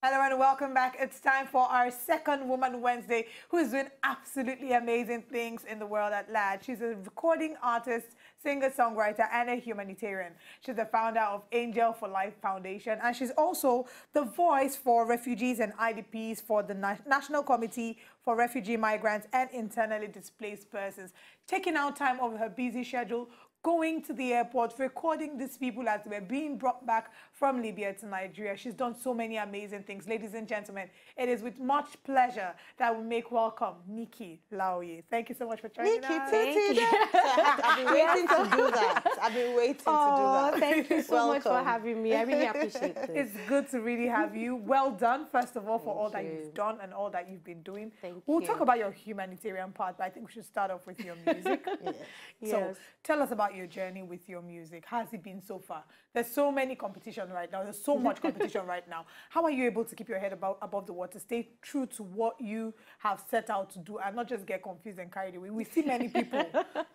Hello and welcome back. It's time for our second Woman Wednesday, who is doing absolutely amazing things in the world at large. She's a recording artist, singer-songwriter, and a humanitarian. She's the founder of Angel for Life Foundation, and she's also the voice for refugees and IDPs for the National Committee for Refugee Migrants and Internally Displaced Persons, taking out time over her busy schedule, going to the airport, recording these people as they were being brought back from Libya to Nigeria. She's done so many amazing things. Ladies and gentlemen, it is with much pleasure that we make welcome Nikki Laoye. Thank you so much for joining us. Thank you. I've been waiting to do that. I've been waiting to do that. Thank you so much for having me. I really appreciate this. It's good to really have you. Well done, first of all, for all that you've done and all that you've been doing. We'll talk about your humanitarian part, but I think we should start off with your music. So tell us about your journey with your music. How has it been so far? There's so many competition right now. There's so much competition right now. How are you able to keep your head above the water, stay true to what you have set out to do and not just get confused and carried away? We see many people,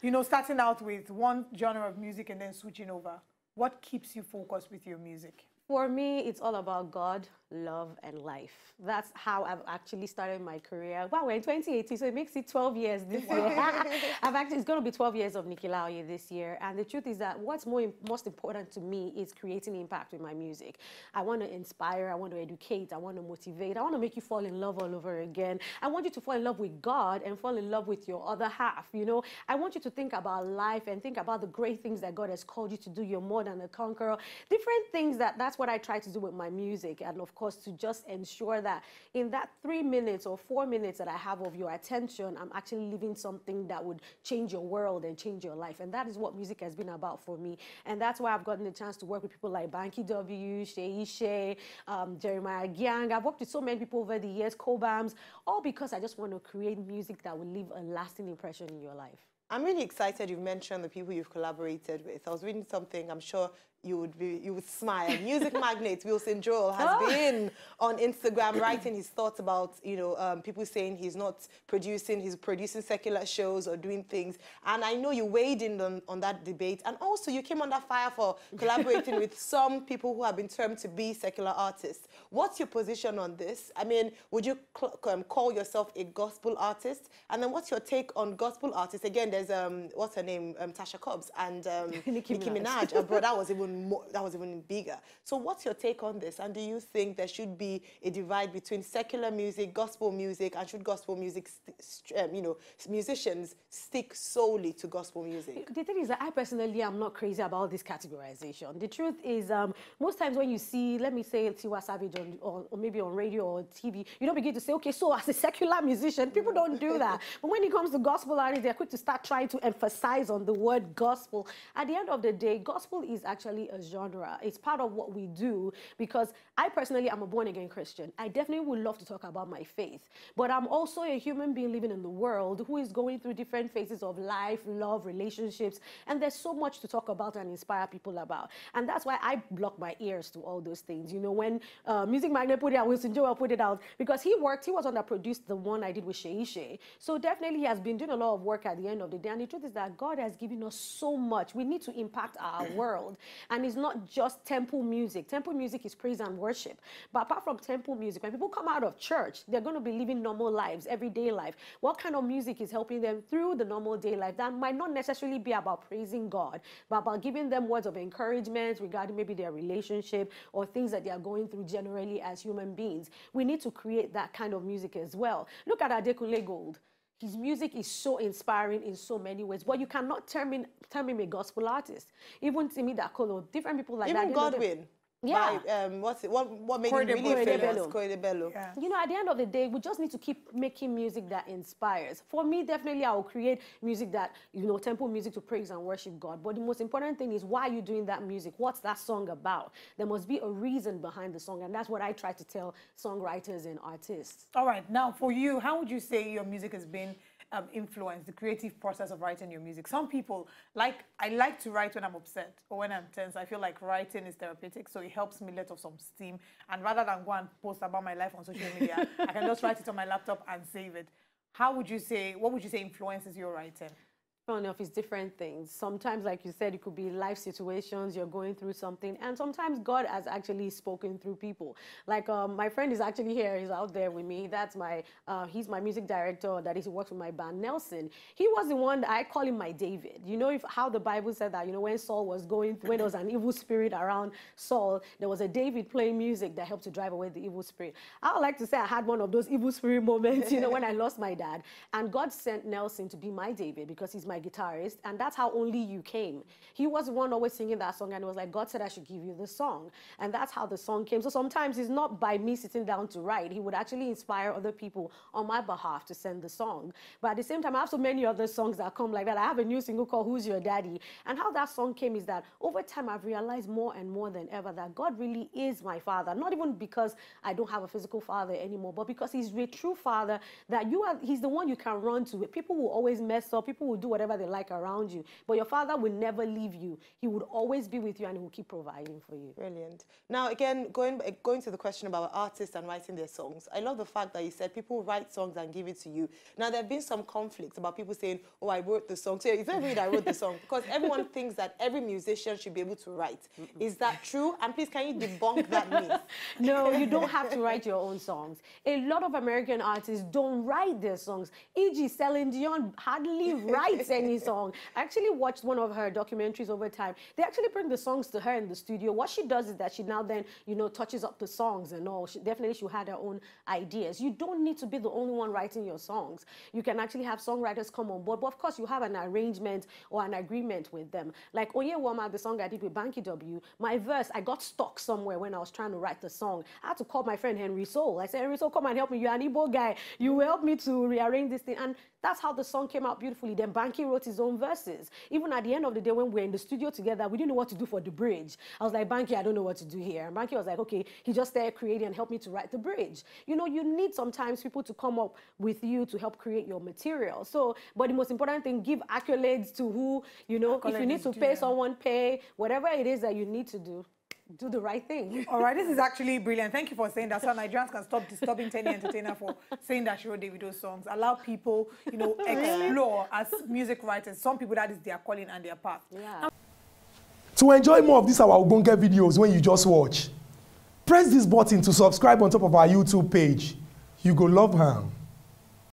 you know, starting out with one genre of music and then switching over. What keeps you focused with your music? For me, it's all about God, love, and life. That's how I've actually started my career. Wow, we're in 2018, so it makes it 12 years this year. It's going to be 12 years of Nikki Laoye this year. And the truth is that what's most important to me is creating impact with my music. I want to inspire, I want to educate, I want to motivate, I want to make you fall in love all over again. I want you to fall in love with God and fall in love with your other half, you know. I want you to think about life and think about the great things that God has called you to do. You're more than a conqueror. Different things that's what I try to do with my music, and of course to just ensure that in that 3 minutes or 4 minutes that I have of your attention, I'm actually living something that would change your world and change your life. And that is what music has been about for me. And that's why I've gotten the chance to work with people like Banky W, Shei, Jeremiah Gyang. I've worked with so many people over the years, Cobams, all because I just want to create music that will leave a lasting impression in your life. I'm really excited you've mentioned the people you've collaborated with. I was reading something, I'm sure you would smile. Music magnate Wilson Joel has been on Instagram writing his thoughts about, you know, people saying he's producing secular shows or doing things. And I know you weighed in on that debate. And also you came under fire for collaborating with some people who have been termed to be secular artists. What's your position on this? I mean, would you call yourself a gospel artist? And then what's your take on gospel artists? Again, there's, what's her name? Tasha Cobbs and Nicki Minaj. Bro, that was even bigger. So what's your take on this? And do you think there should be a divide between secular music, gospel music, and should gospel music, you know, musicians stick solely to gospel music? The thing is that I personally am not crazy about this categorization. The truth is, most times when you see, let me say, Tiwa Savage or maybe on radio or TV, you don't begin to say, okay, so as a secular musician, people don't do that. But when it comes to gospel artists, they're quick to start trying to emphasize on the word gospel. At the end of the day, gospel is actually a genre. It's part of what we do, because I personally am a born-again Christian. I definitely would love to talk about my faith, but I'm also a human being living in the world who is going through different phases of life, love, relationships, and there's so much to talk about and inspire people about. And that's why I block my ears to all those things. You know, when Music Magnet put it out, Wilson Joel put it out, because he was underproduced the one I did with Shei. So definitely he has been doing a lot of work at the end of the day. And the truth is that God has given us so much. We need to impact our world. And it's not just temple music. Temple music is praise and worship. But apart from temple music, when people come out of church, they're going to be living normal lives, everyday life. What kind of music is helping them through the normal day life? That might not necessarily be about praising God, but about giving them words of encouragement regarding maybe their relationship or things that they are going through generally as human beings. We need to create that kind of music as well. Look at Adekunle Gold. His music is so inspiring in so many ways, but you cannot term him a gospel artist. Even Timmy Dakolo, different people like that. Even Godwin. Yeah. By, what made him really famous? Koidebello. Yeah. You know, at the end of the day, we just need to keep making music that inspires. For me, definitely, I will create music that, you know, temple music to praise and worship God. But the most important thing is, why are you doing that music? What's that song about? There must be a reason behind the song, and that's what I try to tell songwriters and artists. All right. Now, for you, how would you say your music has been influence the creative process of writing your music? Some people, I like to write when I'm upset or when I'm tense. I feel like writing is therapeutic, so it helps me let off some steam. And rather than go and post about my life on social media, I can just write it on my laptop and save it. What would you say influences your writing? Fair enough, it's different things. Sometimes, like you said, it could be life situations, you're going through something, and sometimes God has actually spoken through people. Like my friend is actually here, he's out there with me. That's my, he's my music director, that is, he works with my band, Nelson. He was the one, I call him my David. You know how the Bible said that, you know, when Saul was going, when there was an evil spirit around Saul, there was a David playing music that helped to drive away the evil spirit. I would like to say I had one of those evil spirit moments, you know, when I lost my dad. And God sent Nelson to be my David because he's my guitarist, and that's how Only You came. He was the one always singing that song, and it was like, God said I should give you the song. And that's how the song came. So sometimes it's not by me sitting down to write. He would actually inspire other people on my behalf to send the song. But at the same time, I have so many other songs that come like that. I have a new single called Who's Your Daddy? And how that song came is that over time, I've realized more and more than ever that God really is my father. Not even because I don't have a physical father anymore, but because he's a true father, that he's the one you can run to. People will always mess up. People will do whatever they like around you, but your father will never leave you. He would always be with you, and he will keep providing for you. Brilliant. Now, again, going to the question about artists and writing their songs, I love the fact that you said people write songs and give it to you. Now, there have been some conflicts about people saying, oh, I wrote the song. So it's not really that I wrote the song, because everyone thinks that every musician should be able to write. Is that true? And please, can you debunk that myth? No, you don't have to write your own songs. A lot of American artists don't write their songs. E.g., Celine Dion hardly writes any song. I actually watched one of her documentaries over time. They actually bring the songs to her in the studio. What she does is that she now then, you know, touches up the songs and all. She had her own ideas. You don't need to be the only one writing your songs. You can actually have songwriters come on board, but of course you have an arrangement or an agreement with them. Like Oyewoma, the song I did with Banky W, my verse, I got stuck somewhere when I was trying to write the song. I had to call my friend Henry Soul. I said, Henry Soul, come and help me. You're an Igbo guy. You will help me to rearrange this thing. And that's how the song came out beautifully. Then Banky wrote his own verses. Even at the end of the day, when we were in the studio together, we didn't know what to do for the bridge. I was like, Banky, I don't know what to do here. And Banky was like, okay, he just started creating and helped me to write the bridge. You know, you need sometimes people to come up with you to help create your material. So, but the most important thing, give accolades to who, you know, if you need to pay someone, pay, whatever it is that you need to do the right thing. All right, this is actually brilliant. Thank you for saying that, so Nigerians can stop disturbing Tenny Entertainer for saying that she wrote Davido songs. Allow people, you know, explore as music writers. Some people, that is their calling and their path. Yeah. To enjoy more of these our Ogbonge videos when you just watch, press this button to subscribe on top of our YouTube page. You go love her.